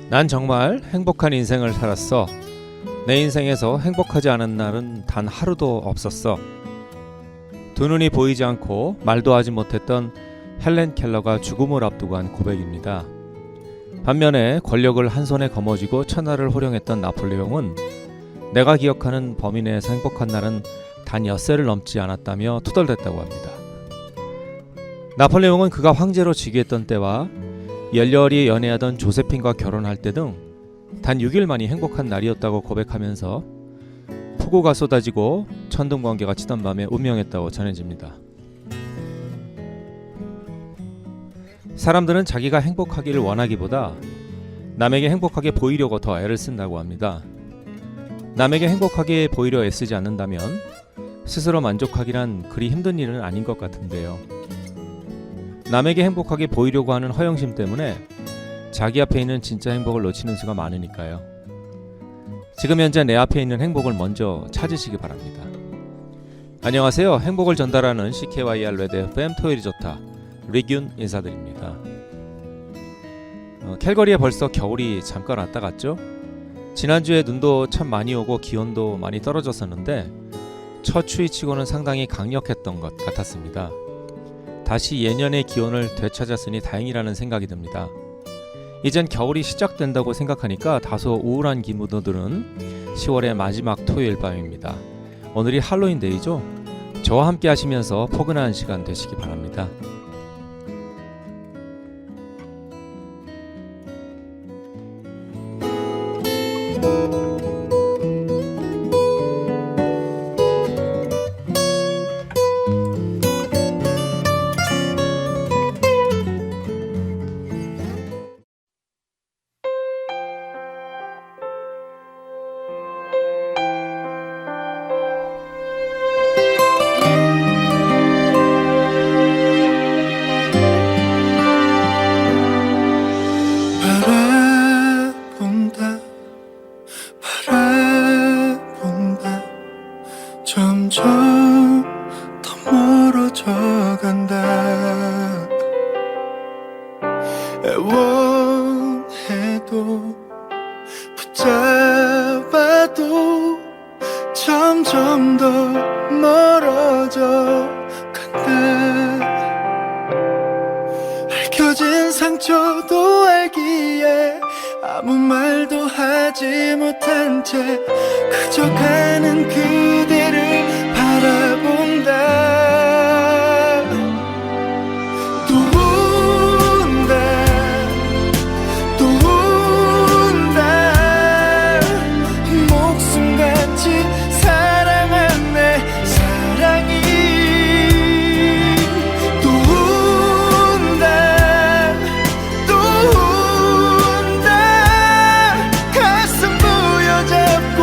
난 정말 행복한 인생을 살았어. 내 인생에서 행복하지 않은 날은 단 하루도 없었어. 두 눈이 보이지 않고 말도 하지 못했던 헬렌 켈러가 죽음을 앞두고 한 고백입니다. 반면에 권력을 한 손에 거머쥐고 천하를 호령했던 나폴레옹은 내가 기억하는 범위 내에서 행복한 날은 단 엿새를 넘지 않았다며 투덜댔다고 합니다. 나폴레옹은 그가 황제로 즉위했던 때와 열렬히 연애하던 조세핀과 결혼할 때 등 단 6일 만이 행복한 날이었다고 고백하면서 폭우가 쏟아지고 천둥번개가 치던 밤에 운명했다고 전해집니다. 사람들은 자기가 행복하기를 원하기보다 남에게 행복하게 보이려고 더 애를 쓴다고 합니다. 남에게 행복하게 보이려 애쓰지 않는다면 스스로 만족하기란 그리 힘든 일은 아닌 것 같은데요. 남에게 행복하게 보이려고 하는 허영심 때문에 자기 앞에 있는 진짜 행복을 놓치는 수가 많으니까요. 지금 현재 내 앞에 있는 행복을 먼저 찾으시기 바랍니다. 안녕하세요. 행복을 전달하는 CKYR 레드 FM 토요일이 좋다. 리균 인사드립니다. 캘거리에 벌써 겨울이 잠깐 왔다 갔죠? 지난주에 눈도 참 많이 오고 기온도 많이 떨어졌었는데 첫 추위치고는 상당히 강력했던 것 같았습니다. 다시 예년의 기온을 되찾았으니 다행이라는 생각이 듭니다. 이젠 겨울이 시작된다고 생각하니까 다소 우울한 기분도 드는 10월의 마지막 토요일 밤입니다. 오늘이 할로윈 데이죠? 저와 함께 하시면서 포근한 시간 되시기 바랍니다. 점점 더 멀어져 간다. 애원해도 붙잡아도 점점 더 멀어져 간다. 얽혀진 상처도 알기에 아무 말도 하지 못한 채 그저 가는 그대를 바라본다. 또 운다 또 운다. 목숨같이 사랑한 내 사랑이 또 운다 또 운다. 가슴 부여잡고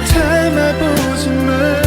참아보지만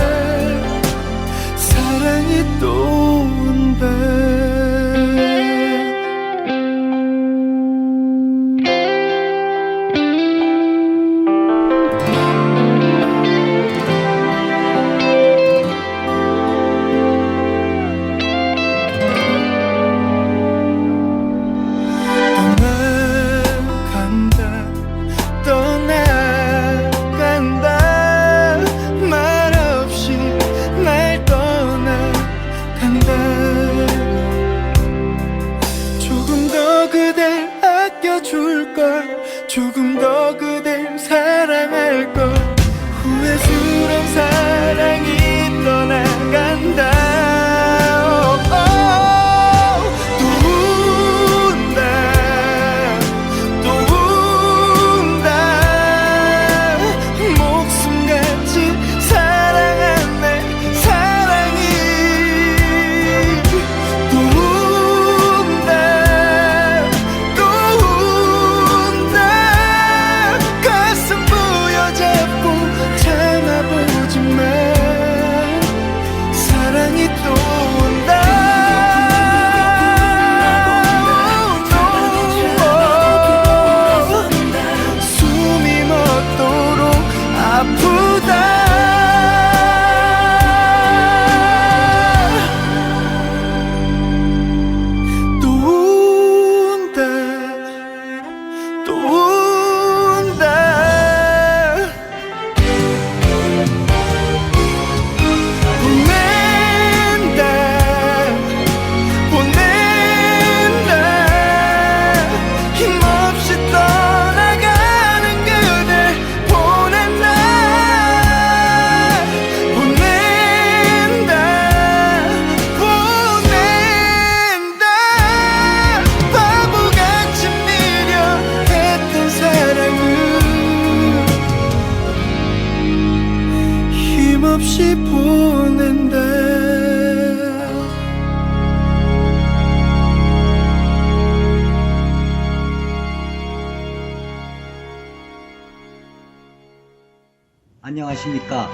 안녕하십니까.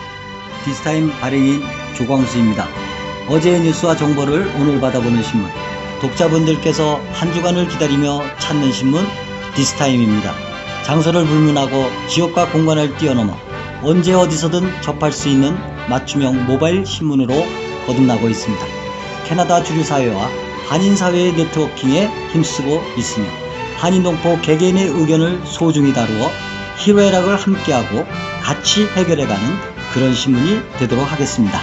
디스타임 발행인 조광수입니다. 어제의 뉴스와 정보를 오늘 받아보는 신문, 독자분들께서 한 주간을 기다리며 찾는 신문 디스타임입니다. 장소를 불문하고 지역과 공간을 뛰어넘어 언제 어디서든 접할 수 있는 맞춤형 모바일 신문으로 거듭나고 있습니다. 캐나다 주류사회와 한인사회의 네트워킹에 힘쓰고 있으며 한인동포 개개인의 의견을 소중히 다루어 희로애락을 함께하고 같이 해결해가는 그런 신문이 되도록 하겠습니다.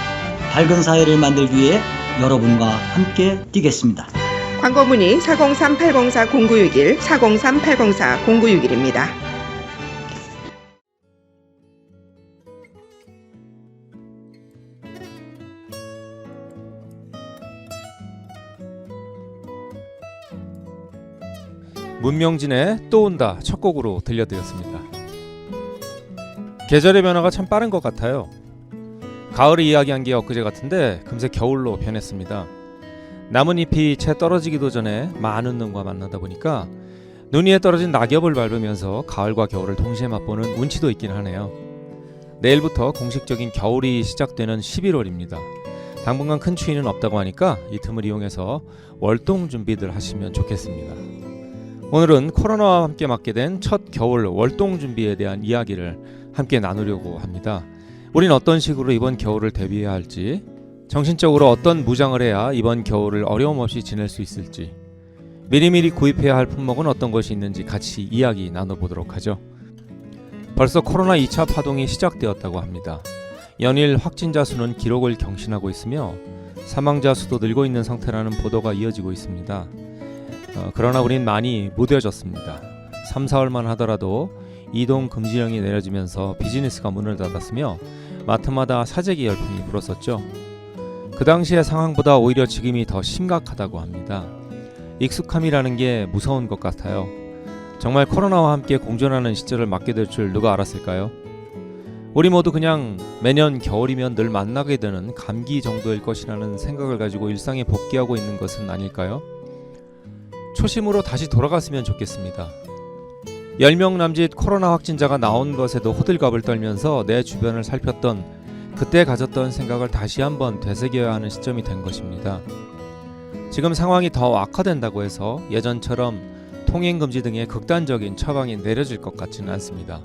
밝은 사회를 만들기 위해 여러분과 함께 뛰겠습니다. 광고 문의 403-804-0961, 403-804-0961입니다. 문명진의 또 온다 첫 곡으로 들려드렸습니다. 계절의 변화가 참 빠른 것 같아요. 가을을 이야기한 게 엊그제 같은데 금세 겨울로 변했습니다. 나뭇잎이 채 떨어지기도 전에 많은 눈과 만나다 보니까 눈 위에 떨어진 낙엽을 밟으면서 가을과 겨울을 동시에 맛보는 운치도 있긴 하네요. 내일부터 공식적인 겨울이 시작되는 11월입니다. 당분간 큰 추위는 없다고 하니까 이 틈을 이용해서 월동 준비들 하시면 좋겠습니다. 오늘은 코로나와 함께 맞게 된 첫 겨울 월동 준비에 대한 이야기를 함께 나누려고 합니다. 우린 어떤 식으로 이번 겨울을 대비해야 할지, 정신적으로 어떤 무장을 해야 이번 겨울을 어려움 없이 지낼 수 있을지, 미리미리 구입해야 할 품목은 어떤 것이 있는지 같이 이야기 나눠보도록 하죠. 벌써 코로나 2차 파동이 시작되었다고 합니다. 연일 확진자 수는 기록을 경신하고 있으며 사망자 수도 늘고 있는 상태라는 보도가 이어지고 있습니다. 그러나 우린 많이 무뎌졌습니다. 3, 4월만 하더라도 이동 금지령이 내려지면서 비즈니스가 문을 닫았으며 마트마다 사재기 열풍이 불었었죠. 그 당시의 상황보다 오히려 지금이 더 심각하다고 합니다. 익숙함이라는 게 무서운 것 같아요. 정말 코로나와 함께 공존하는 시절을 맞게 될 줄 누가 알았을까요? 우리 모두 그냥 매년 겨울이면 늘 만나게 되는 감기 정도일 것이라는 생각을 가지고 일상에 복귀하고 있는 것은 아닐까요? 초심으로 다시 돌아갔으면 좋겠습니다. 10명 남짓 코로나 확진자가 나온 것에도 호들갑을 떨면서 내 주변을 살폈던 그때 가졌던 생각을 다시 한번 되새겨야 하는 시점이 된 것입니다. 지금 상황이 더 악화된다고 해서 예전처럼 통행금지 등의 극단적인 처방이 내려질 것 같지는 않습니다.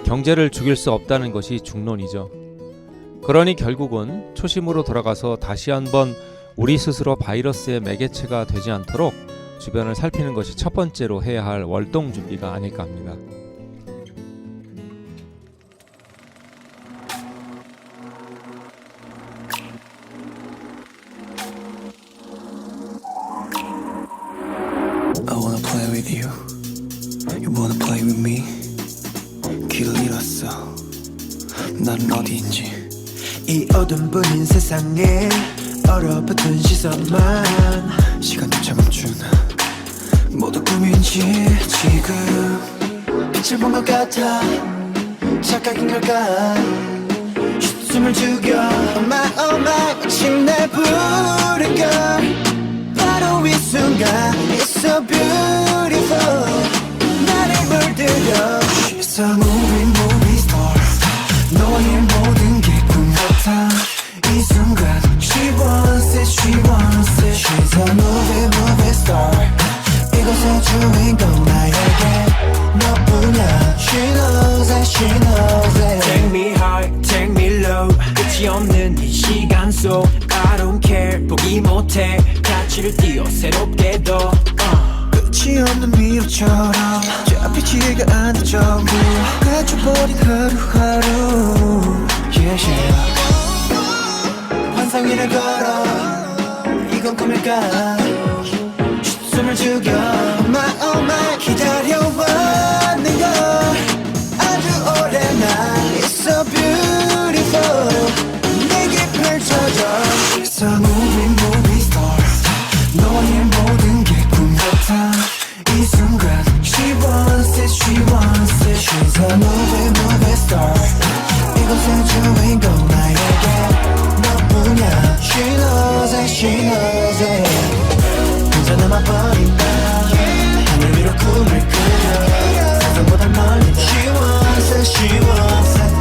경제를 죽일 수 없다는 것이 중론이죠. 그러니 결국은 초심으로 돌아가서 다시 한번 우리 스스로 바이러스의 매개체가 되지 않도록 주변을 살피는 것이 첫 번째로 해야 할 월동 준비가 아닐까 합니다. I wanna play with you. You wanna play with me. 길을 잃었어. 나는 어디인지. 이 어둠 뿐인 세상에 얼어붙은 시선만 시간조차 멈추나. 모두 꿈인지 지금 빛을 본 것 같아. 착각인 걸까. 숨을 죽여. Oh my 마침내 부른 걸. 바로 이 순간 It's so beautiful. 나를 물들여. She's a movie star. 너의 모든 게 꿈 같아. 이 순간 She wants it. She's a movie star. 이곳의 주인공 나에게 너뿐이야. She knows it. Take me high, take me low. 끝이 없는 이 시간 속 I don't care. 포기 못해. 가치를 띄워 새롭게 더 끝이 없는 미로처럼 잡히지가 않는 정부 갇혀버린 하루하루 yeah. 환상 위를 걸어. 이건 꿈일까. 숨을 죽여. Oh my 기다려왔는 걸 아주 오래 나. It's so beautiful. 내게 펼쳐져. She's a movie star. 너의 모든 게 꿈 같아. 이 순간 She wants it. She's a movie star. 이곳의 주인공 나에게 너뿐이야. She knows it. 혼자 남아버린다. 하늘 위로 꿈을 그려. 세상보다 멀리. She wants it.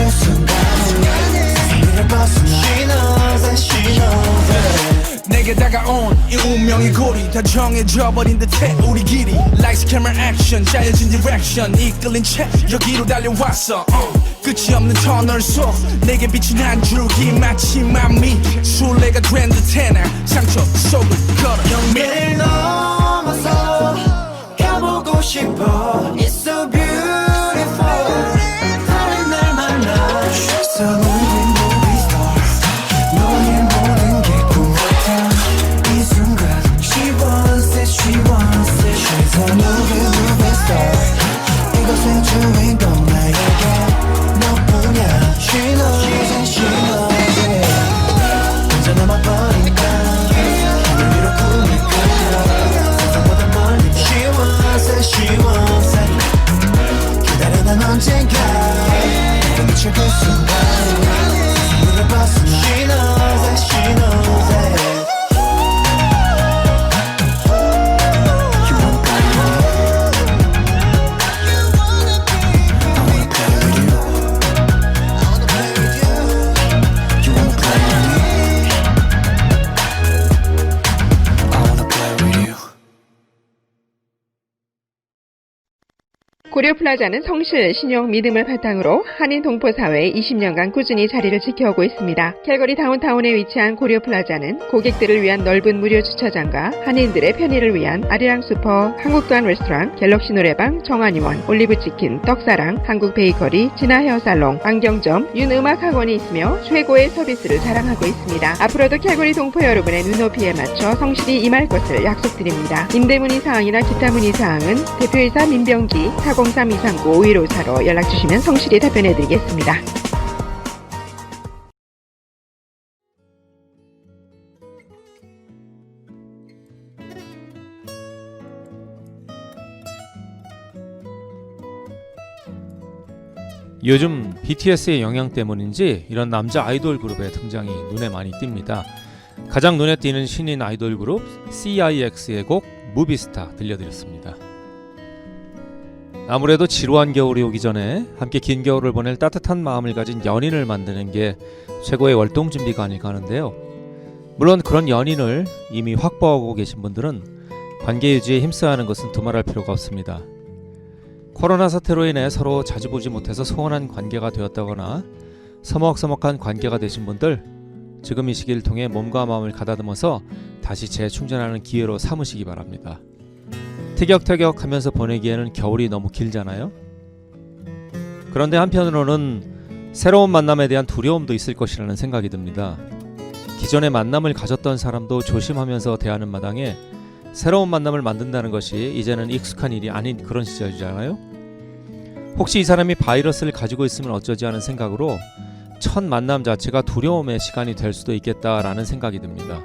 그 순간에 세상을 벗어나 She knows that she knows that 내게 다가온 이 운명의 고리 다 정해져버린 듯해 우리 길이 Lights, camera, action 짜여진 direction 이끌린 채 여기로 달려왔어 끝이 없는 터널 속 내게 비친 한 줄기 마치 맘이 술래가 된 듯해 나 상처 속을 걸어 영매를 넘어서 가보고 싶어 It's so beautiful 다른 날 만나 So moving movie star 너의 모든 게 꿈 같아 이 순간 She wants it, she wants it She's a moving movie star 이곳의 주인공 나에게 너뿐이야 She knows and she knows it 혼자 남아버리니까 하늘 위로 꿈이 커져 세상보다 멀리 She wants it, she wants it 기다려 난 언젠가 내가 미칠 그 순간에 세상을 벗어나 She knows it, she knows it You wanna play with me I wanna play with you I wanna play with you You wanna play with me I wanna play with you 고려플라자는 성실, 신용, 믿음을 바탕으로 한인 동포 사회에 20년간 꾸준히 자리를 지켜오고 있습니다. 캘거리 다운타운에 위치한 고려플라자는 고객들을 위한 넓은 무료 주차장과 한인들의 편의를 위한 아리랑 슈퍼, 한국관 레스토랑, 갤럭시 노래방, 정한의원, 올리브치킨, 떡사랑, 한국 베이커리, 진아 헤어살롱, 안경점, 윤음악학원이 있으며 최고의 서비스를 자랑하고 있습니다. 앞으로도 캘거리 동포 여러분의 눈높이에 맞춰 성실히 임할 것을 약속드립니다. 임대 문의 사항이나 기타 문의 사항은 대표이사 민병기 403-239-5154로 연락주시면 성실히 답변해드리겠습니다. 요즘 BTS의 영향 때문인지 이런 남자 아이돌 그룹의 등장이 눈에 많이 띕니다. 가장 눈에 띄는 신인 아이돌 그룹 CIX의 곡 무비스타 들려드렸습니다. 아무래도 지루한 겨울이 오기 전에 함께 긴 겨울을 보낼 따뜻한 마음을 가진 연인을 만드는 게 최고의 월동 준비가 아닐까 하는데요. 물론 그런 연인을 이미 확보하고 계신 분들은 관계 유지에 힘써야 하는 것은 두말할 필요가 없습니다. 코로나 사태로 인해 서로 자주 보지 못해서 소원한 관계가 되었다거나 서먹서먹한 관계가 되신 분들, 지금 이 시기를 통해 몸과 마음을 가다듬어서 다시 재충전하는 기회로 삼으시기 바랍니다. 티격태격 하면서 보내기에는 겨울이 너무 길잖아요. 그런데 한편으로는 새로운 만남에 대한 두려움도 있을 것이라는 생각이 듭니다. 기존에 만남을 가졌던 사람도 조심하면서 대하는 마당에 새로운 만남을 만든다는 것이 이제는 익숙한 일이 아닌 그런 시절이잖아요. 혹시 이 사람이 바이러스를 가지고 있으면 어쩌지 하는 생각으로 첫 만남 자체가 두려움의 시간이 될 수도 있겠다라는 생각이 듭니다.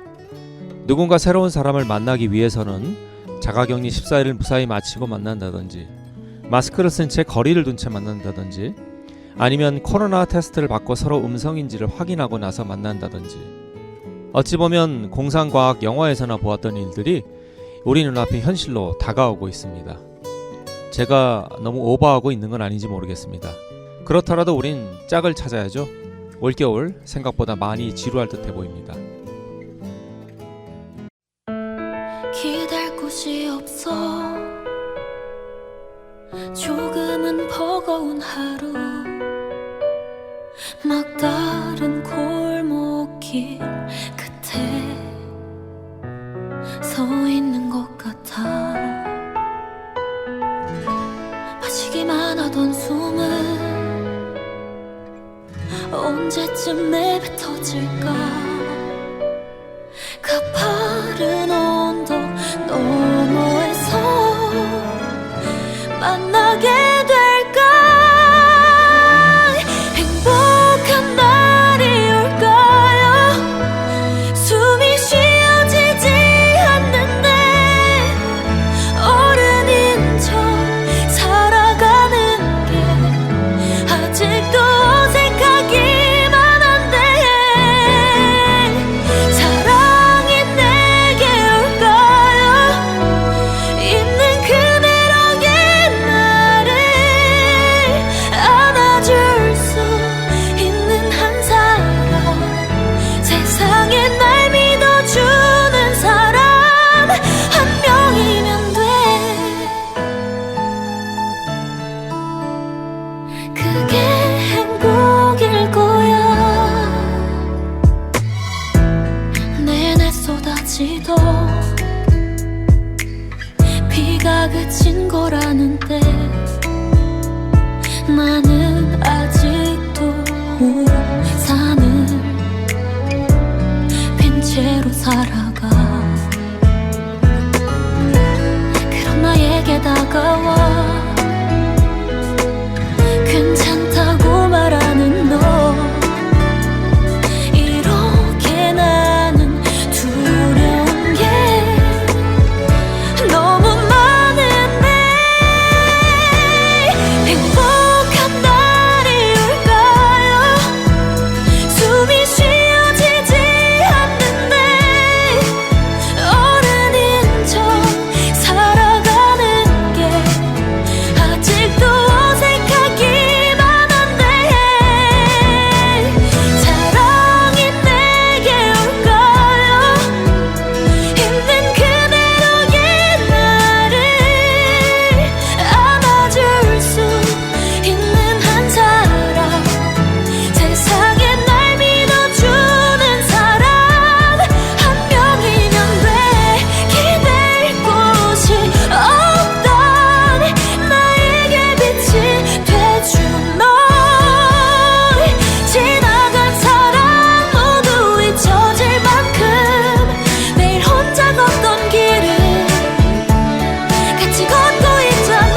누군가 새로운 사람을 만나기 위해서는 자가격리 14일을 무사히 마치고 만난다든지, 마스크를 쓴 채 거리를 둔 채 만난다든지, 아니면 코로나 테스트를 받고 서로 음성인지를 확인하고 나서 만난다든지, 어찌 보면 공상과학 영화에서나 보았던 일들이 우리 눈앞에 현실로 다가오고 있습니다. 제가 너무 오버하고 있는 건 아닌지 모르겠습니다. 그렇더라도 우린 짝을 찾아야죠. 올겨울 생각보다 많이 지루할 듯해 보입니다. 기댈 곳이 없어 조금은 버거운 하루 막다른 골목길 끝에 서 있는 것 같아 마시기만 하던 숨은 언제쯤 내뱉어질까 가파른 언덕 너머에서 만나게 될까 행복한 날이 올까요 숨이 쉬어지지 않는데 어른인 척 살아가는 게 아직도 어색하기만 한데 사랑이 내게 살아가. 그런 나에게 다가와 괜찮다고 말하는 너. 이렇게 나는 두려운 게 너무 많은데 행복한 날이 올까요? 숨이 쉬어지지 않는데 어른인 척 살아가는 게 아직도 어색하기만 한데 사랑이 내게 올까요? 있는 그대로의 나를 안아줄 수 있는 한 사람, 세상에 날 믿어주는 사람 한 명이면 돼. 기댈 곳이 없던 나에게 빛이 돼준 너. 지나간 사랑 모두 잊혀질 만큼 매일 혼자 걷던 길을 같이 걷고 있잖아.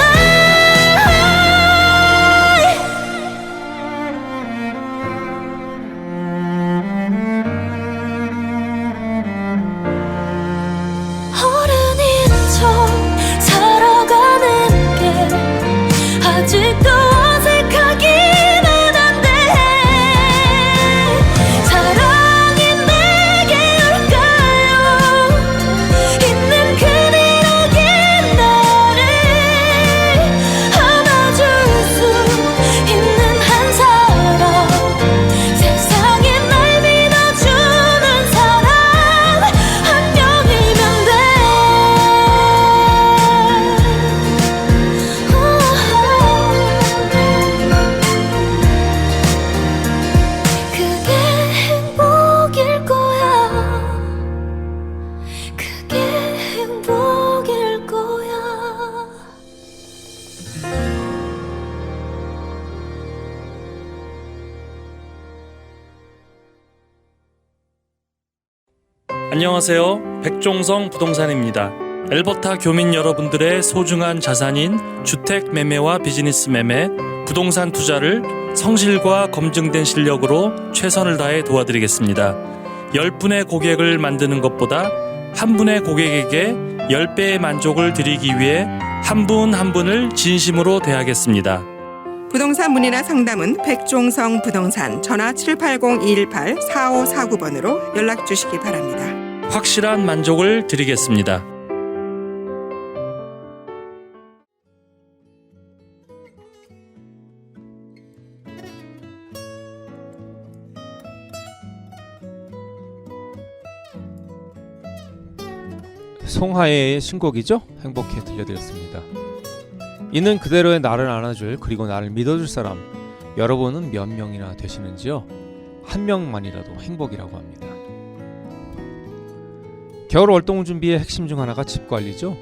어른인 척 살아가는 게 아직도 어색하기만 한데 사랑이 내게 올까요? 있는 그대로의 나를 안아줄 수 있는 한 사람, 세상에 날 믿어주는 사람 한 명이면 돼. 그게 행복일 거야. 그게 행복일 거야. 안녕하세요. 백종성 부동산입니다. 엘버타 교민 여러분들의 소중한 자산인 주택 매매와 비즈니스 매매, 부동산 투자를 성실과 검증된 실력으로 최선을 다해 도와드리겠습니다. 10분의 고객을 만드는 것보다 한 분의 고객에게 10배의 만족을 드리기 위해 한 분 한 분을 진심으로 대하겠습니다. 부동산 문의나 상담은 백종성 부동산 전화 780-218-4549번으로 연락 주시기 바랍니다. 확실한 만족을 드리겠습니다. 송하예의 신곡이죠? 행복해 들려드렸습니다. 있는 그대로의 나를 안아줄, 그리고 나를 믿어줄 사람, 여러분은 몇 명이나 되시는지요? 한 명만이라도 행복이라고 합니다. 겨울 월동 준비의 핵심 중 하나가 집 관리죠.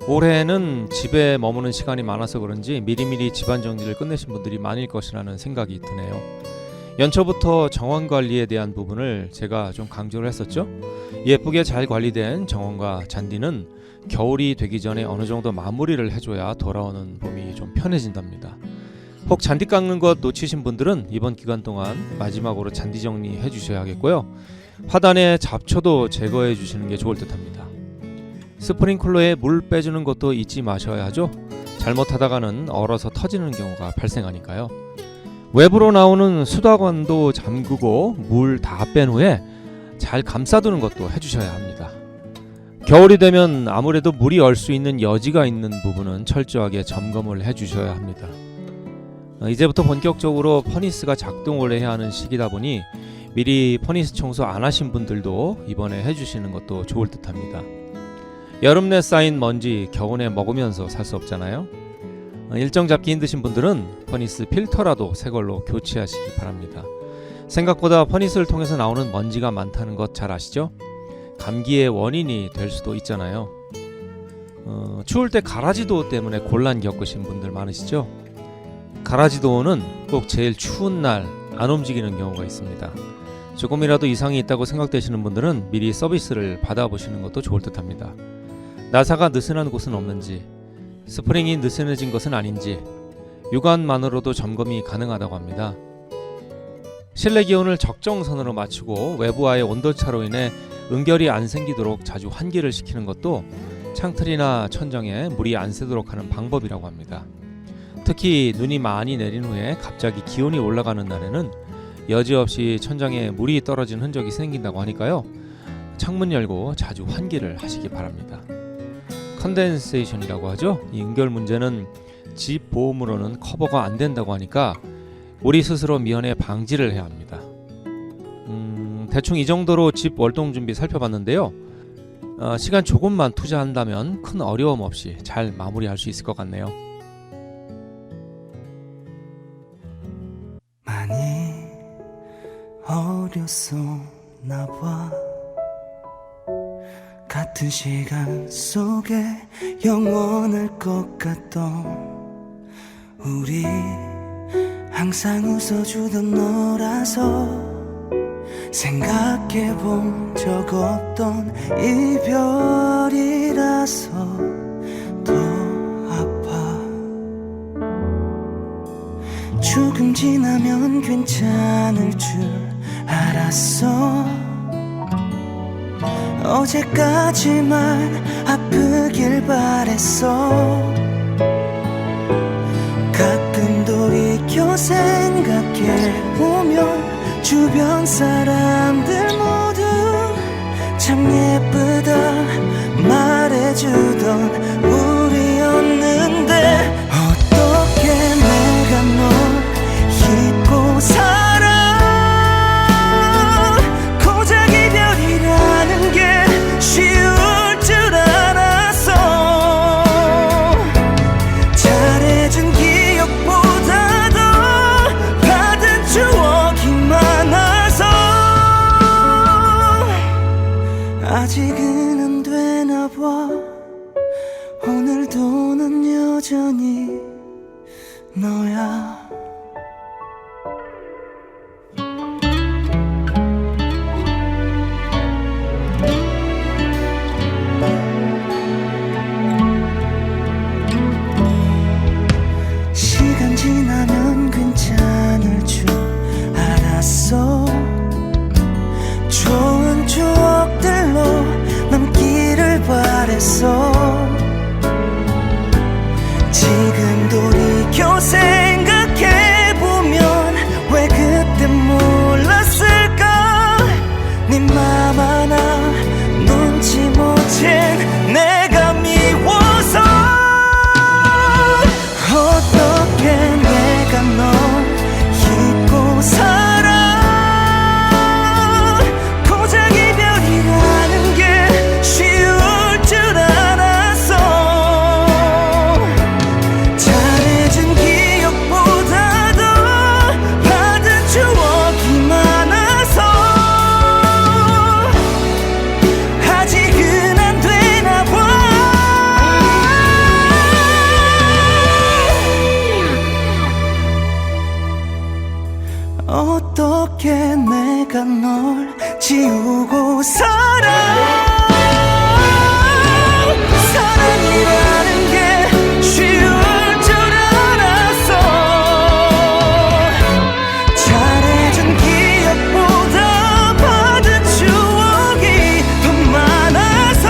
올해는 집에 머무는 시간이 많아서 그런지 미리미리 집안 정리를 끝내신 분들이 많을 것이라는 생각이 드네요. 연초부터 정원 관리에 대한 부분을 제가 좀 강조를 했었죠. 예쁘게 잘 관리된 정원과 잔디는 겨울이 되기 전에 어느 정도 마무리를 해줘야 돌아오는 봄이 좀 편해진답니다. 혹 잔디 깎는 것 놓치신 분들은 이번 기간 동안 마지막으로 잔디 정리해 주셔야겠고요. 화단에 잡초도 제거해 주시는 게 좋을 듯합니다. 스프링클러에 물 빼주는 것도 잊지 마셔야 하죠. 잘못하다가는 얼어서 터지는 경우가 발생하니까요. 외부로 나오는 수도관도 잠그고 물 다 뺀 후에 잘 감싸두는 것도 해주셔야 합니다. 겨울이 되면 아무래도 물이 얼 수 있는 여지가 있는 부분은 철저하게 점검을 해주셔야 합니다. 이제부터 본격적으로 퍼니스가 작동을 해야 하는 시기다 보니 미리 퍼니스 청소 안 하신 분들도 이번에 해주시는 것도 좋을 듯합니다. 여름 내 쌓인 먼지 겨우내 먹으면서 살 수 없잖아요. 일정 잡기 힘드신 분들은 퍼니스 필터라도 새 걸로 교체하시기 바랍니다. 생각보다 퍼니스를 통해서 나오는 먼지가 많다는 것 잘 아시죠? 감기의 원인이 될 수도 있잖아요. 추울 때 가라지도 때문에 곤란 겪으신 분들 많으시죠? 가라지도는 꼭 제일 추운 날 안 움직이는 경우가 있습니다. 조금이라도 이상이 있다고 생각되시는 분들은 미리 서비스를 받아보시는 것도 좋을 듯합니다. 나사가 느슨한 곳은 없는지, 스프링이 느슨해진 것은 아닌지 육안만으로도 점검이 가능하다고 합니다. 실내 기온을 적정선으로 맞추고 외부와의 온도차로 인해 응결이 안 생기도록 자주 환기를 시키는 것도 창틀이나 천정에 물이 안 새도록 하는 방법이라고 합니다. 특히 눈이 많이 내린 후에 갑자기 기온이 올라가는 날에는 여지없이 천장에 물이 떨어진 흔적이 생긴다고 하니까요. 창문 열고 자주 환기를 하시기 바랍니다. 컨덴세이션이라고 하죠. 이 응결 문제는 집 보험으로는 커버가 안 된다고 하니까 우리 스스로 미연에 방지를 해야 합니다. 대충 이 정도로 집 월동 준비 살펴봤는데요. 시간 조금만 투자한다면 큰 어려움 없이 잘 마무리할 수 있을 것 같네요. 많이 어렸었나 봐. 같은 시간 속에 영원할 것 같던 우리, 항상 웃어주던 너라서 생각해본 적 없던 이별이라서 더 아파. 조금 지나면 괜찮을 줄 알았어. 어제까지만 아프길 바랬어. 가끔 돌이켜 생각해보면 주변 사람들 모두 참 예쁘다 말해주던 우리였는데 어떻게 내가 널 잊고 살아. 고작 이별이라는 게 쉬울 줄 알았어. 잘해준 기억보다도 받은 추억이 많아서 아직은 안 되나 봐. 오늘도 난 여전히 너야. 시간 지나면 괜찮을 줄 알았어. 좋은 추억들로 남기를 바랬어. 지금 돌이켜 생각해보면 왜 그때 몰랐을까. 네 맘 하나 눈치 못 챈 내가 미워서. 어떻게 내가 널 잊고 살아. 고작 이별이라는 게 쉬울 줄 알았어. 잘해준 기억보다도 받은 추억이 많아서 아직은 안 되나 봐. 어떻게 내가 널 지우고 살아. 사랑이라는 게 쉬울 줄 알았어. 잘해준 기억보다 받은 추억이 더 많아서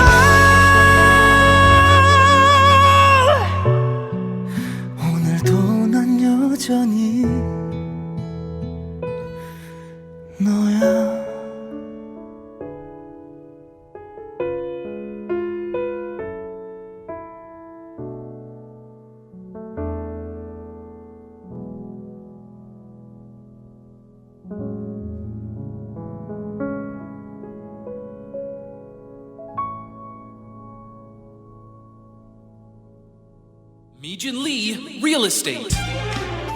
오늘도 난 여전히 너야. Mijin Lee Real Estate.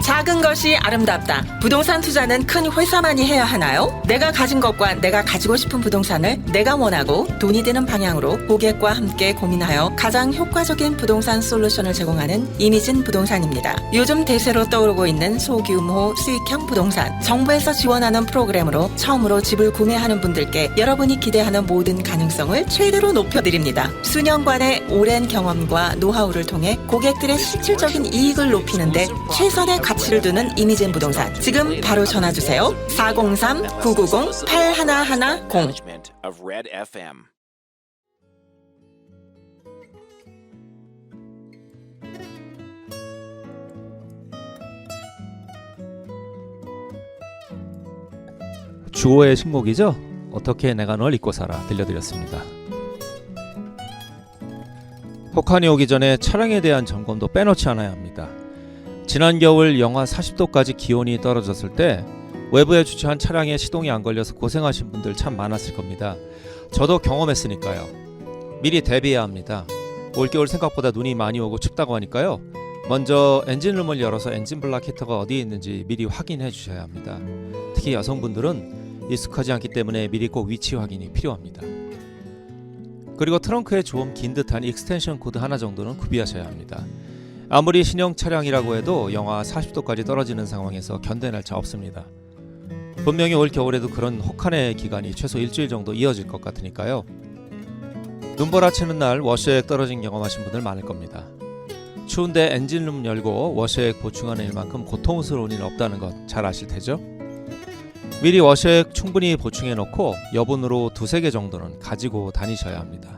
작은 것이 아름답다. 부동산 투자는 큰 회사만이 해야 하나요? 내가 가진 것과 내가 가지고 싶은 부동산을 내가 원하고 돈이 되는 방향으로 고객과 함께 고민하여 가장 효과적인 부동산 솔루션을 제공하는 이미진 부동산입니다. 요즘 대세로 떠오르고 있는 소규모 수익형 부동산, 정부에서 지원하는 프로그램으로 처음으로 집을 구매하는 분들께 여러분이 기대하는 모든 가능성을 최대로 높여드립니다. 수년간의 오랜 경험과 노하우를 통해 고객들의 실질적인 이익을 높이는데 최선의 가치를 두는 이미진 부동산. 지금 바로 전화주세요. 403-990-8110. 주호의 신곡이죠. 어떻게 내가 널 잊고 살아 들려드렸습니다. 혹한이 오기 전에 차량에 대한 점검도 빼놓지 않아야 합니다. 지난 겨울 영하 40도까지 기온이 떨어졌을 때 외부에 주차한 차량에 시동이 안 걸려서 고생하신 분들 참 많았을 겁니다. 저도 경험했으니까요. 미리 대비해야 합니다. 올겨울 생각보다 눈이 많이 오고 춥다고 하니까요. 먼저 엔진룸을 열어서 엔진 블락 히터가 어디에 있는지 미리 확인해 주셔야 합니다. 특히 여성분들은 익숙하지 않기 때문에 미리 꼭 위치 확인이 필요합니다. 그리고 트렁크에 좀 긴 듯한 익스텐션 코드 하나 정도는 구비하셔야 합니다. 아무리 신형 차량이라고 해도 영하 40도까지 떨어지는 상황에서 견뎌낼 자 없습니다. 분명히 올 겨울에도 그런 혹한의 기간이 최소 일주일 정도 이어질 것 같으니까요. 눈보라치는 날 워셔액 떨어진 경험하신 분들 많을 겁니다. 추운데 엔진룸 열고 워셔액 보충하는 일만큼 고통스러운 일 없다는 것 잘 아실 테죠? 미리 워셔액 충분히 보충해 놓고 여분으로 2-3개 정도는 가지고 다니셔야 합니다.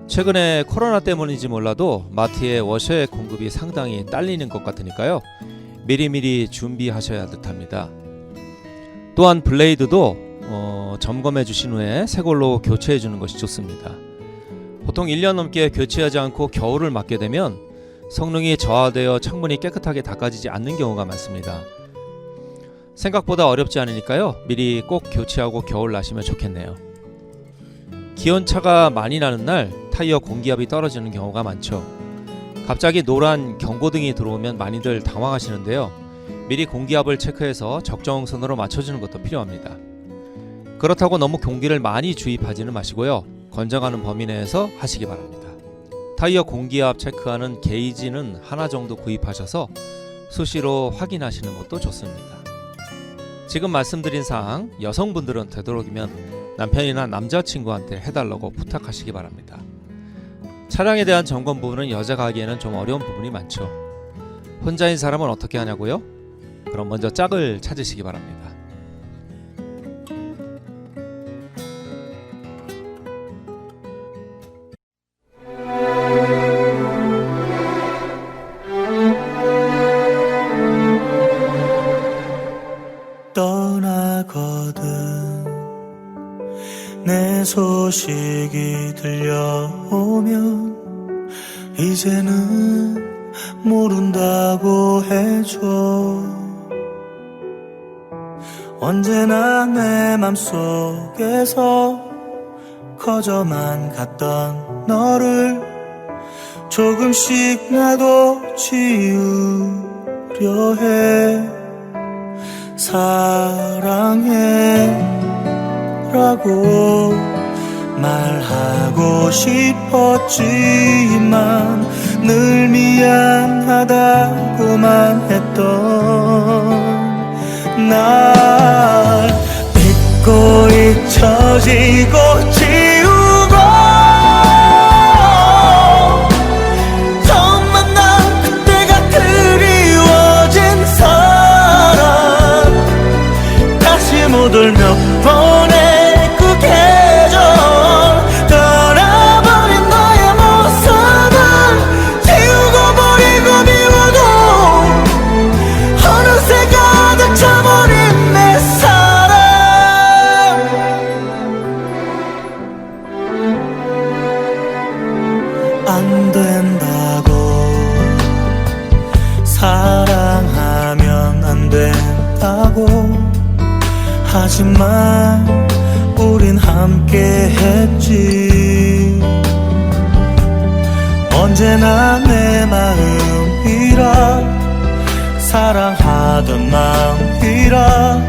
최근에 코로나 때문인지 몰라도 마트의 워셔액 공급이 상당히 딸리는 것 같으니까요. 미리미리 준비하셔야 듯합니다. 또한 블레이드도 점검해 주신 후에 새 걸로 교체해 주는 것이 좋습니다. 보통 1년 넘게 교체하지 않고 겨울을 맞게 되면 성능이 저하되어 창문이 깨끗하게 닦아지지 않는 경우가 많습니다. 생각보다 어렵지 않으니까요. 미리 꼭 교체하고 겨울 나시면 좋겠네요. 기온차가 많이 나는 날 타이어 공기압이 떨어지는 경우가 많죠. 갑자기 노란 경고등이 들어오면 많이들 당황하시는데요. 미리 공기압을 체크해서 적정선으로 맞춰주는 것도 필요합니다. 그렇다고 너무 공기를 많이 주입하지는 마시고요. 권장하는 범위 내에서 하시기 바랍니다. 타이어 공기압 체크하는 게이지는 하나 정도 구입하셔서 수시로 확인하시는 것도 좋습니다. 지금 말씀드린 사항 여성분들은 되도록이면 남편이나 남자친구한테 해달라고 부탁하시기 바랍니다. 차량에 대한 점검 부분은 여자가 하기에는 좀 어려운 부분이 많죠. 혼자인 사람은 어떻게 하냐고요? 그럼 먼저 짝을 찾으시기 바랍니다. 떠나거든 내 소식이 들려오면 이제는 모른다고 해줘. 언제나 내 맘속에서 커져만 갔던 너를 조금씩 나도 지우려 해. 사랑해 라고 말하고 싶었지만 늘 미안하다고만 했던 날 잊고 잊혀지고 지우고 처음 만난 그때가 그리워진 사람 다시 못 올 몇 번의 그 계절 떠나버린 너의 모습을 지우고 버리고 미워도 어느새 가득 차버린 내 사랑 안 된다고 사랑하면 안 된다고 하지만 우린 함께 했지. 언제나 내 마음이라 사랑하던 마음이라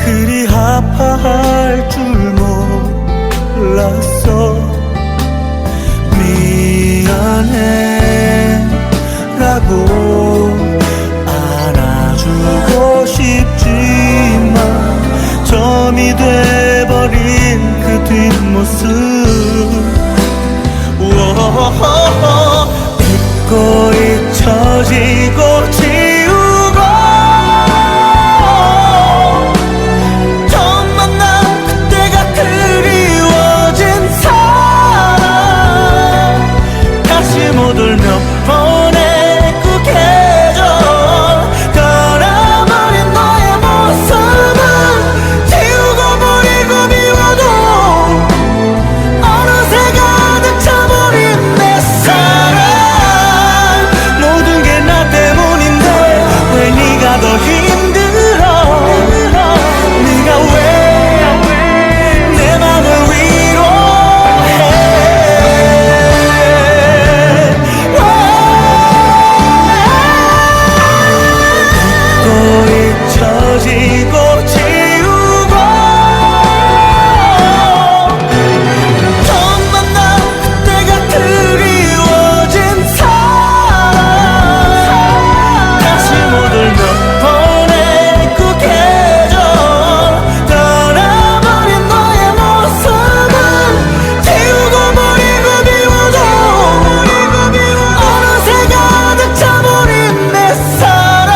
그리 아파할 줄 몰랐어. 미안해 라고 안아주고 싶지만 점이 돼버린 그 뒷모습 잊고 잊혀지고 지우고 처음 만난 그때가 그리워진 사람 다시 못 올 몇 번의 그 계절 떠나버린 너의 모습은 지우고 버리고 미워도 어느새 가득 차버린 내 사랑 모든 게 나 때문인데 왜 네가 더 힘들어 네가 왜 내 맘을 위로해 잊고 잊혀지고 지우고 처음 만난 그때가 그리워진 사람 다시 못 올 몇 번의 그 계절 떠나버린 너의 모습은 지우고 버리고 미워도 어느새 가득 차버린 내 사랑.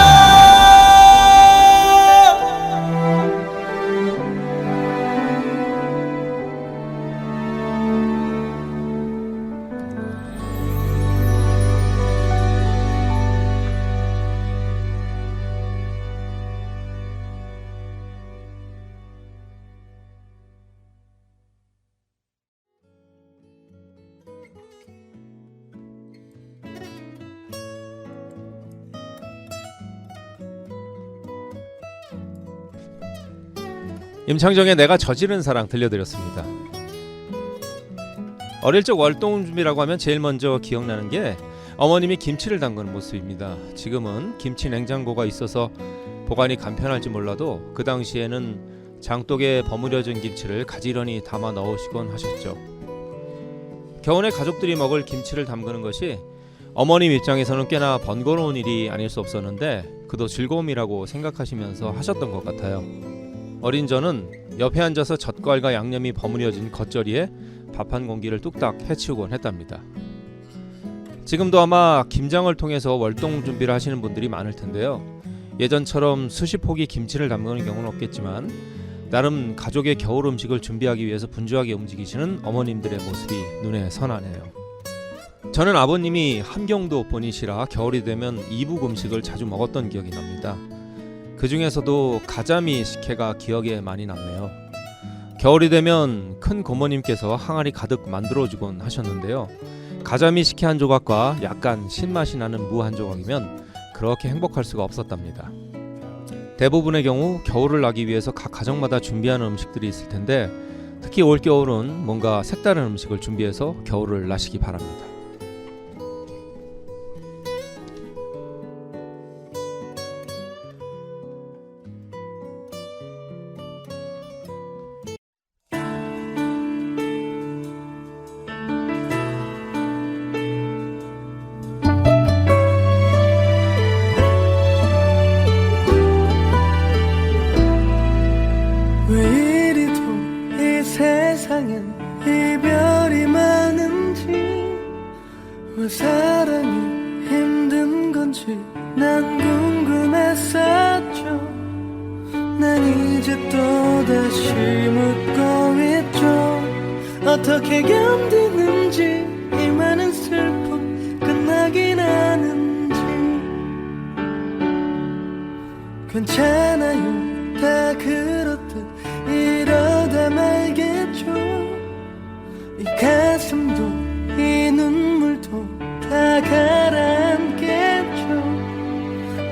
임창정의 내가 저지른 사랑 들려드렸습니다. 어릴 적 월동준비라고 하면 제일 먼저 기억나는 게 어머님이 김치를 담그는 모습입니다. 지금은 김치 냉장고가 있어서 보관이 간편할지 몰라도 그 당시에는 장독에 버무려진 김치를 가지런히 담아 넣으시곤 하셨죠. 겨우내 가족들이 먹을 김치를 담그는 것이 어머님 입장에서는 꽤나 번거로운 일이 아닐 수 없었는데 그도 즐거움이라고 생각하시면서 하셨던 것 같아요. 어린 저는 옆에 앉아서 젓갈과 양념이 버무려진 겉절이에 밥 한 공기를 뚝딱 해치우곤 했답니다. 지금도 아마 김장을 통해서 월동 준비를 하시는 분들이 많을 텐데요. 예전처럼 수십 포기 김치를 담그는 경우는 없겠지만 나름 가족의 겨울 음식을 준비하기 위해서 분주하게 움직이시는 어머님들의 모습이 눈에 선하네요. 저는 아버님이 함경도 본이시라 겨울이 되면 이북 음식을 자주 먹었던 기억이 납니다. 그 중에서도 가자미 식혜가 기억에 많이 남네요. 겨울이 되면 큰 고모님께서 항아리 가득 만들어주곤 하셨는데요. 가자미 식혜 한 조각과 약간 신맛이 나는 무 한 조각이면 그렇게 행복할 수가 없었답니다. 대부분의 경우 겨울을 나기 위해서 각 가정마다 준비하는 음식들이 있을 텐데 특히 올겨울은 뭔가 색다른 음식을 준비해서 겨울을 나시기 바랍니다. 왜 이리도 이 세상엔 이별이 많은지 왜 사랑이 힘든 건지 난 궁금했었죠. 난 이제 또다시 묻고 있죠. 어떻게 견디는지 이 많은 슬픔 끝나긴 하는지. 괜찮아요 다 그렇듯 이러다 말겠죠. 이 가슴도 이 눈물도 다 가라앉겠죠.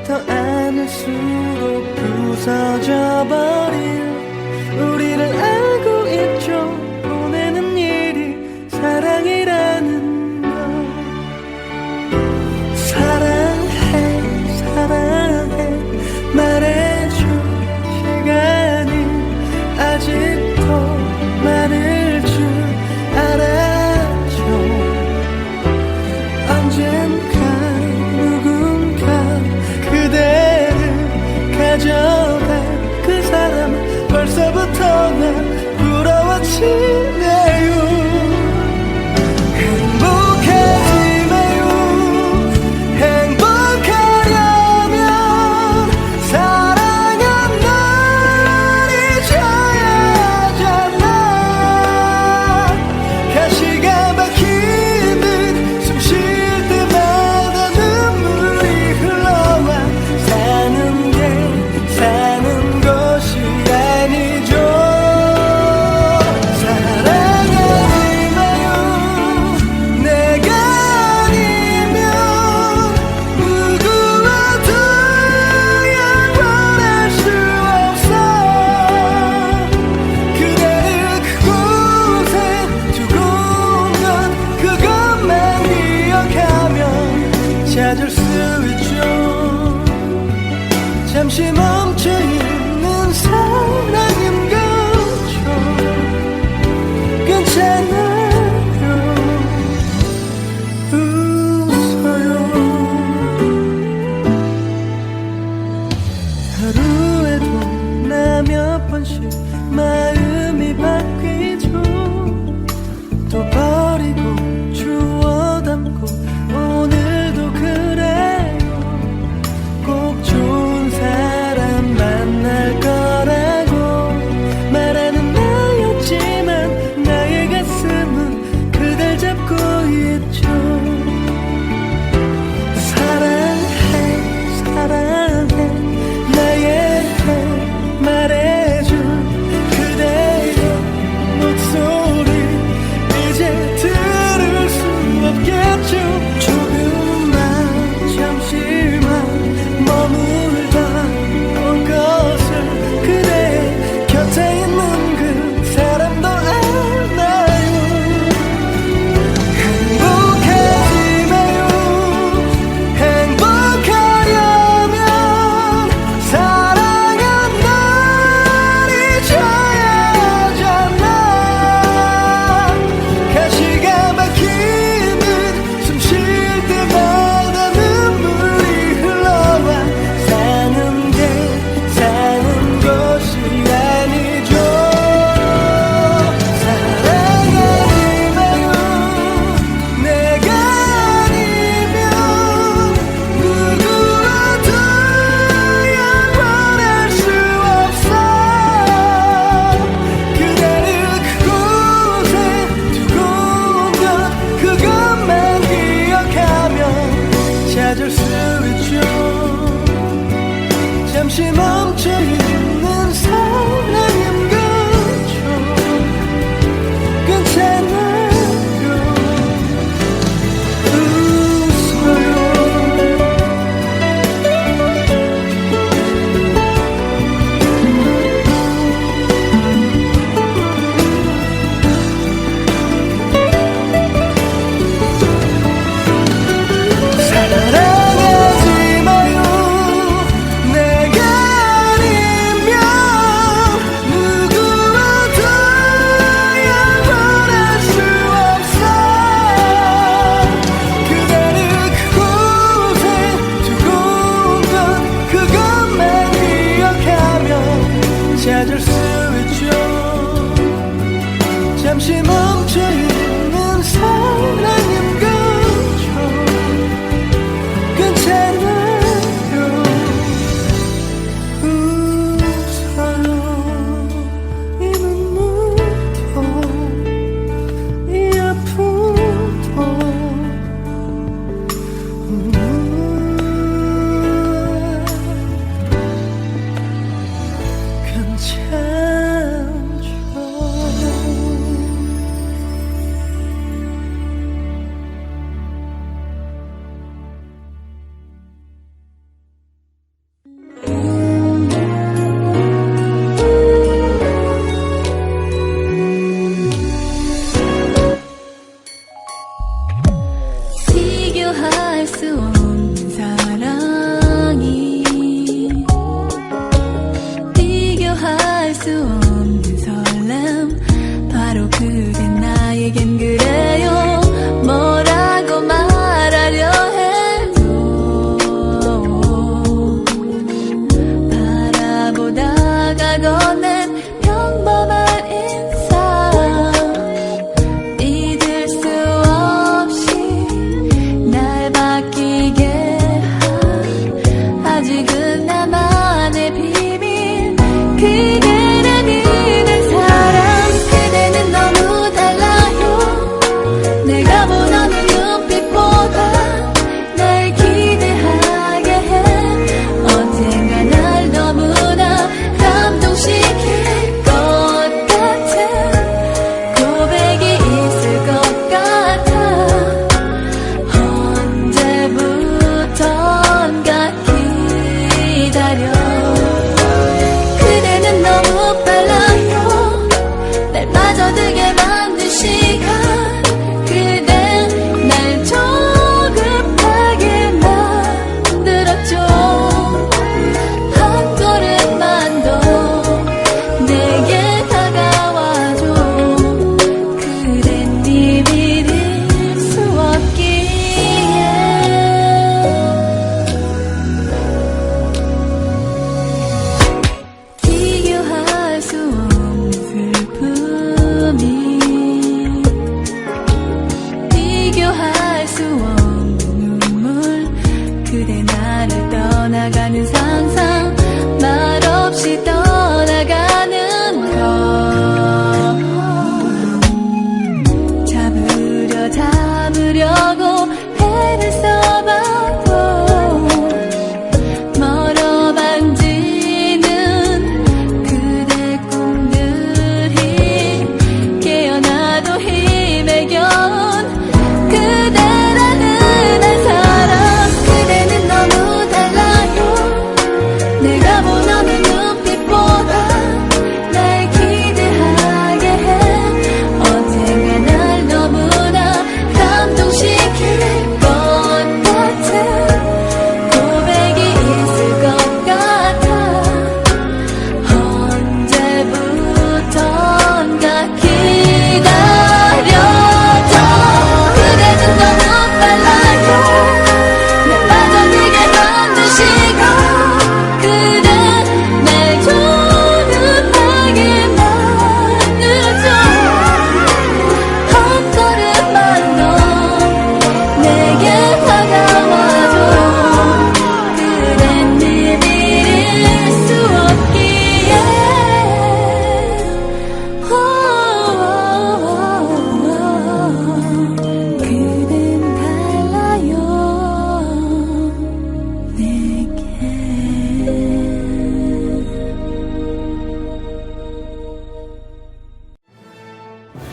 더 안을수록 부서져 버릴 우리를 알고 있죠. 보내는 일이 사랑이라는 걸. 사랑해 사랑 마음이 바뀌죠. 또 버리고 주워 담고 오늘도 그래요. 꼭 좋은 사람 만날 거라고 말하는 나였지만 나의 가슴은 그댈 잡고 있죠. 사랑해 사랑해 나에게 말해줘. 그대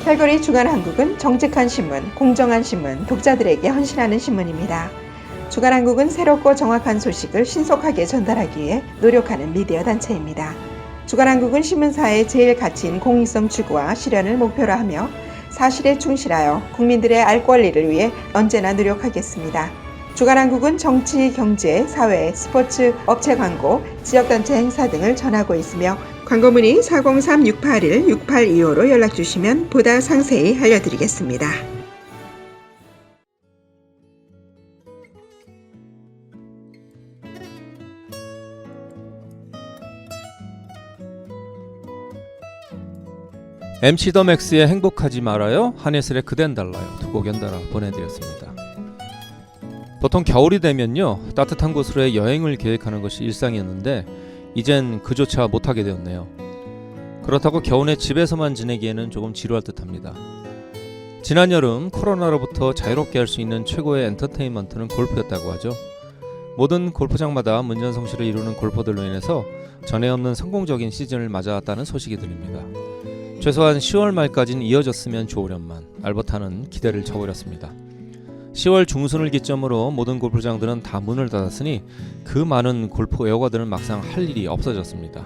캘거리 주간 한국은 정직한 신문, 공정한 신문, 독자들에게 헌신하는 신문입니다. 주간 한국은 새롭고 정확한 소식을 신속하게 전달하기 위해 노력하는 미디어 단체입니다. 주간 한국은 신문사의 제일 가치인 공익성 추구와 실현을 목표로 하며 사실에 충실하여 국민들의 알 권리를 위해 언제나 노력하겠습니다. 주간 한국은 정치, 경제, 사회, 스포츠, 업체 광고, 지역단체 행사 등을 전하고 있으며 광고 문의 403-681-6825로 연락주시면 보다 상세히 알려드리겠습니다. MC 더 맥스의 행복하지 말아요, 한예슬의 그댄 달라요 두 곡 연달아 보내드렸습니다. 보통 겨울이 되면요 따뜻한 곳으로의 여행을 계획하는 것이 일상이었는데 이젠 그조차 못하게 되었네요. 그렇다고 겨우내 집에서만 지내기에는 조금 지루할 듯합니다. 지난 여름 코로나로부터 자유롭게 할 수 있는 최고의 엔터테인먼트는 골프였다고 하죠. 모든 골프장마다 문전성시를 이루는 골퍼들로 인해서 전에 없는 성공적인 시즌을 맞아왔다는 소식이 들립니다. 최소한 10월 말까지는 이어졌으면 좋으련만 알버타는 기대를 저버렸습니다. 10월 중순을 기점으로 모든 골프장들은 다 문을 닫았으니 그 많은 골프 애호가들은 막상 할 일이 없어졌습니다.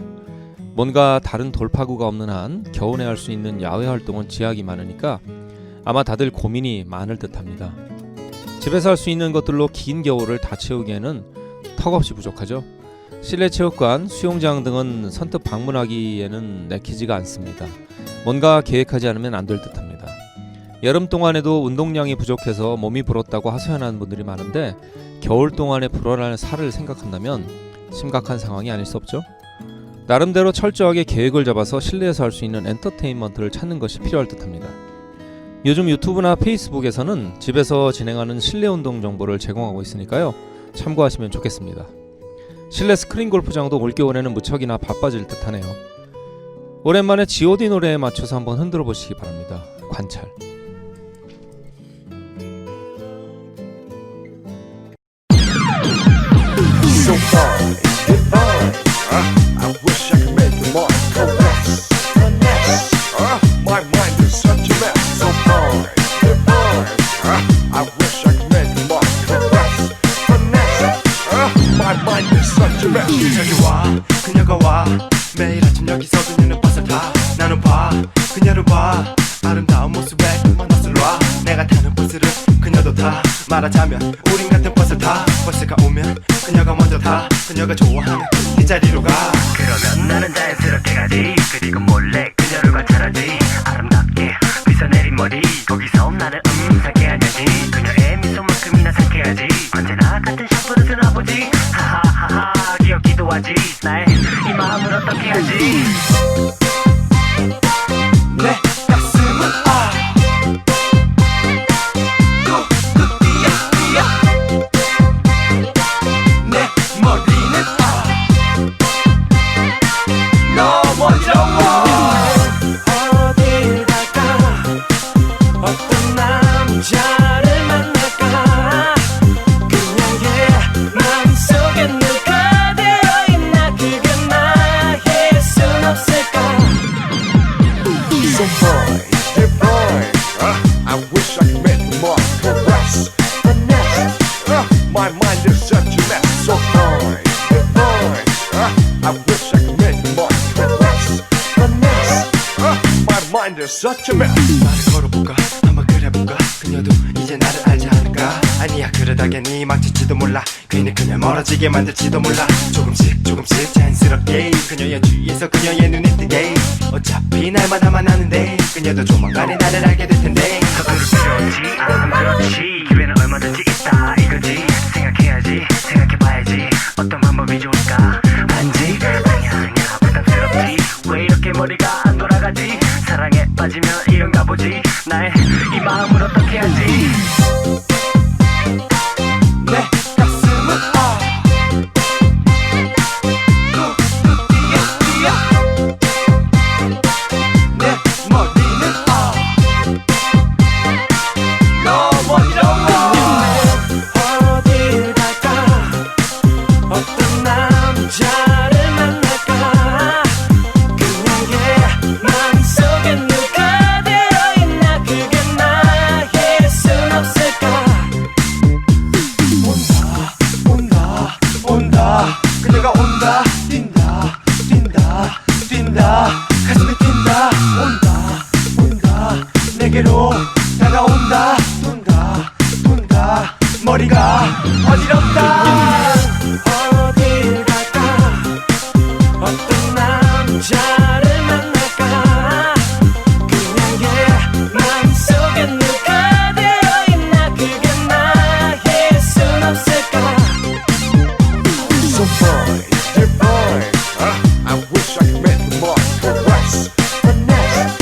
뭔가 다른 돌파구가 없는 한 겨우내 할 수 있는 야외 활동은 제약이 많으니까 아마 다들 고민이 많을 듯합니다. 집에서 할 수 있는 것들로 긴 겨울을 다 채우기에는 턱없이 부족하죠. 실내 체육관, 수영장 등은 선뜻 방문하기에는 내키지가 않습니다. 뭔가 계획하지 않으면 안 될 듯합니다. 여름 동안에도 운동량이 부족해서 몸이 불었다고 하소연하는 분들이 많은데 겨울 동안에 불어날 살을 생각한다면 심각한 상황이 아닐 수 없죠. 나름대로 철저하게 계획을 잡아서 실내에서 할 수 있는 엔터테인먼트를 찾는 것이 필요할 듯합니다. 요즘 유튜브나 페이스북에서는 집에서 진행하는 실내 운동 정보를 제공하고 있으니까요. 참고하시면 좋겠습니다. 실내 스크린 골프장도 올겨울에는 무척이나 바빠질 듯하네요. 오랜만에 G.O.D 노래에 맞춰서 한번 흔들어 보시기 바랍니다. 관찰. So fine, divine. I wish I could make your mind caress. Finesse. My mind is such a mess. So fine, divine. I wish I could make your mind caress. Finesse. My mind is such a mess. 저기 와, 그녀가 와. 매일 아침 여기서 그녀는 버스를 타. 나는 봐, 그녀를 봐. 아름다운 모습에 그만 옷을 놔. 내가 타는 버스를 그녀도 타. 말하자면 우린 같은 버스를 타. 버스가 오면 그녀가 먼저 타. 그녀가 좋아하면 네 자리로 가. 그러면 나는 자연스럽게 가지. 그리고 몰래 그녀를 관찰하지. 아름답게 빗어내린 머리 거기서 나는 상쾌하냐지. 그녀의 미소만큼이나 상쾌하지. 언제나 같은 샴푸를 쓰나 보지. 하하하하 귀엽기도 하지. 나의 이 마음을 어떻게 하지. 내 가슴은 뚜뚜띠야 내 머리는 넘어져. 어딜 갈까 어떤 남자를 만날까. 그녀의 마음속에 누가 되어있나. 그가 나의 순 없을까. So fine, divine. I wish I could make your mind caress. Finesse. My mind is such a mess. So fine, divine. I wish I could make your mind caress. Finesse. My mind is such a mess. 말을 걸어볼까 한번 그래볼까. 그녀도 이제 나를 알지 않을까. 아니야 그러다 괜히 망칠지도 몰라. 괜히 그녀 멀어지게 만들지도 몰라. 조금씩 조금씩 자연스럽게 그녀의 주위에서 그녀의 눈에 띄게. 어차피 날만 하면 아는데 그녀도 조만간에 나를 알게 될 텐데. 서두를 필요 없지. 그렇지. 기회는 얼마든지 있다 이거지. 생각해야지 생각해봐야지. 어떤 방법이 좋을까. 아니지 아니야 부담스럽지. 왜 이렇게 머리가 안 돌아가지. 사랑에 빠지면 이런가 보지. 나의 이 마음을 어떻게 하지. 내 가슴은 뚜뚜띠야 내 머리는 넘어져. 어딜 갈까 어떤 남자를 만날까. 그녀의 마음속에 누가 되어있나. 온다 내게로 다가온다 돈다 머리가 어지럽다 어딜 갈까 어떤 남자를 만날까 그냥 얘 마음속에 누가 되어있나 그게 나일 순 없을까 So boy, dear boy, I wish I could make more caress, finesse.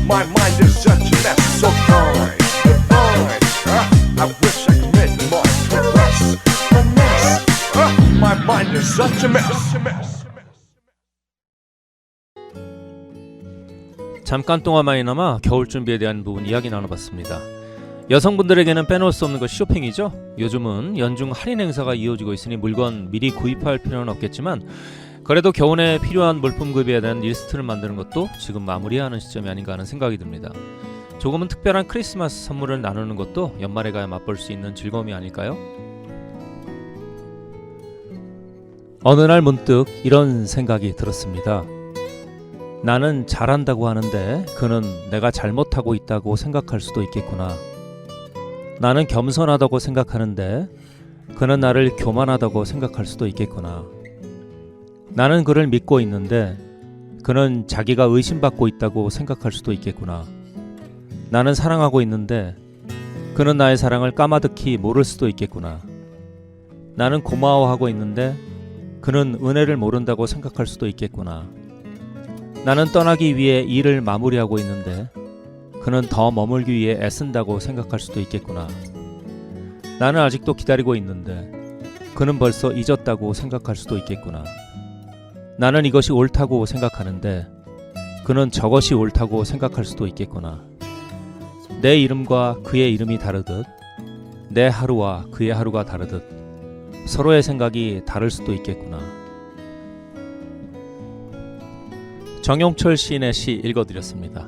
My mind is such a mess. So boy, dear boy, I wish I could make more caress, finesse. My mind is such a mess. 잠깐 동안만이나마 겨울 준비에 대한 부분 이야기 나눠봤습니다. 여성분들에게는 빼놓을 수 없는 것이 쇼핑이죠. 요즘은 연중 할인 행사가 이어지고 있으니 물건 미리 구입할 필요는 없겠지만 그래도 겨울에 필요한 물품 구입에 대한 리스트를 만드는 것도 지금 마무리하는 시점이 아닌가 하는 생각이 듭니다. 조금은 특별한 크리스마스 선물을 나누는 것도 연말에 가야 맛볼 수 있는 즐거움이 아닐까요? 어느 날 문득 이런 생각이 들었습니다. 나는 잘한다고 하는데 그는 내가 잘못하고 있다고 생각할 수도 있겠구나. 나는 겸손하다고 생각하는데 그는 나를 교만하다고 생각할 수도 있겠구나. 나는 그를 믿고 있는데 그는 자기가 의심받고 있다고 생각할 수도 있겠구나. 나는 사랑하고 있는데 그는 나의 사랑을 까마득히 모를 수도 있겠구나. 나는 고마워하고 있는데 그는 은혜를 모른다고 생각할 수도 있겠구나. 나는 떠나기 위해 일을 마무리하고 있는데 그는 더 머물기 위해 애쓴다고 생각할 수도 있겠구나. 나는 아직도 기다리고 있는데 그는 벌써 잊었다고 생각할 수도 있겠구나. 나는 이것이 옳다고 생각하는데 그는 저것이 옳다고 생각할 수도 있겠구나. 내 이름과 그의 이름이 다르듯 내 하루와 그의 하루가 다르듯 서로의 생각이 다를 수도 있겠구나. 정용철 시인의 시 읽어드렸습니다.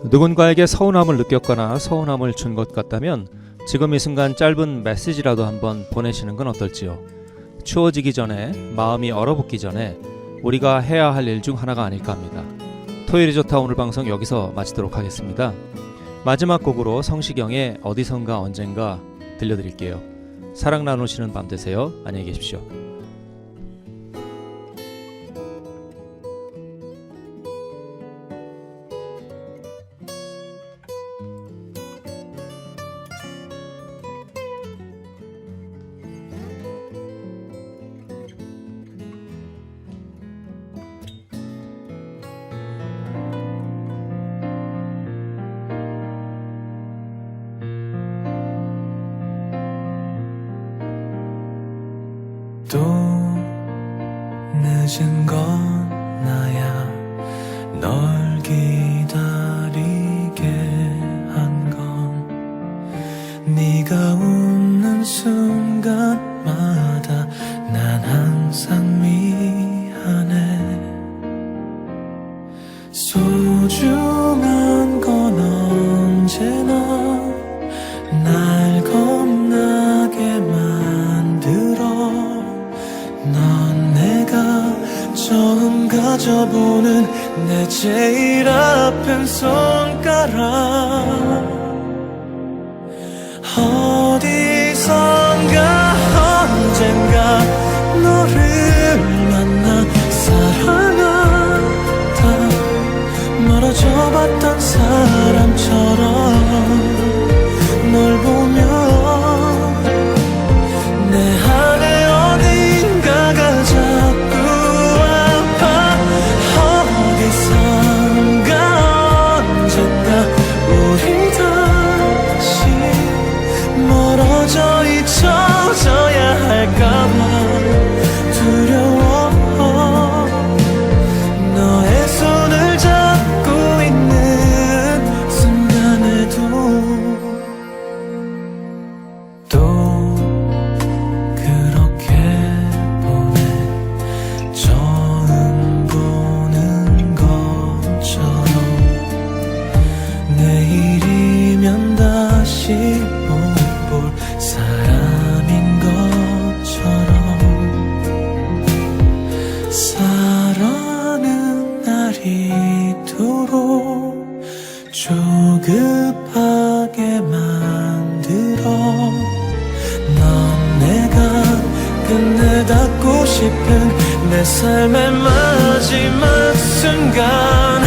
누군가에게 서운함을 느꼈거나 서운함을 준 것 같다면 지금 이 순간 짧은 메시지라도 한번 보내시는 건 어떨지요. 추워지기 전에, 마음이 얼어붙기 전에 우리가 해야 할 일 중 하나가 아닐까 합니다. 토요일이 좋다 오늘 방송 여기서 마치도록 하겠습니다. 마지막 곡으로 성시경의 어디선가 언젠가 들려드릴게요. 사랑 나누시는 밤 되세요. 안녕히 계십시오. 또 늦은 건 나야 널 기다리게 한 건 네가 웃는 순간마다 난 항상 미안해 소중한 건 언제나 날 겁나게 만들어 넌 내가 처음 가져보는 내 제일 아픈 손가락 어디선가 언젠가 너를 만나 사랑하다 멀어져봤던 사람처럼 널 보며 내 안에 어딘가가 자꾸 아파 어디선가 언젠가 우리 다시 멀어져 잊혀져야 할까봐 두려워 바라는 날이 도록 조급하게 만들어 넌 내가 끝내 닿고 싶은 내 삶의 마지막 순간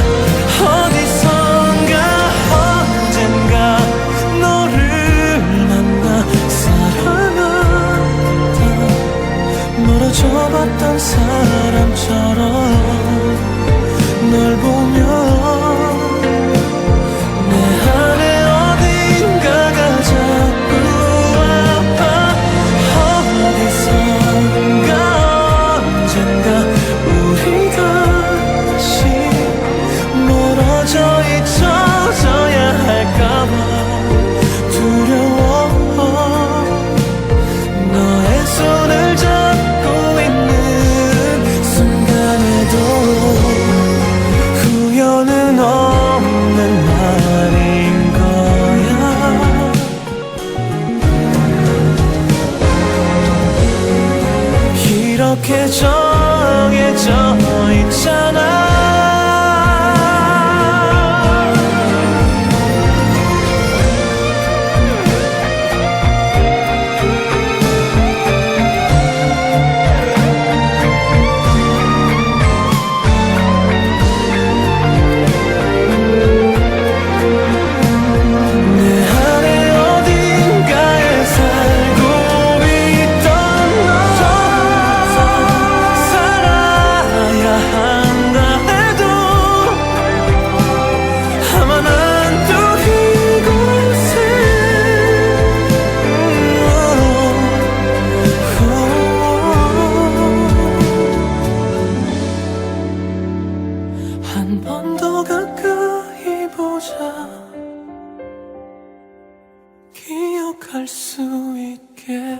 어디선가 언젠가 너를 만나 사랑한다 멀어져 봤던 사람처럼 널 보며 내 안에 어딘가가 자꾸 아파 어디선가 언젠가 우리 다시 멀어져 잊혀져야 할까봐 두려워 너의 손을 잡고 있는 순간에도 후회는 없는 말인 거야 이렇게 정해져 있잖아 내 안에 어딘가에 살고 있던 너 살아야 한다 해도 아마 난 또 이곳에 한 번 더 가까이 보자 기억할 수 있게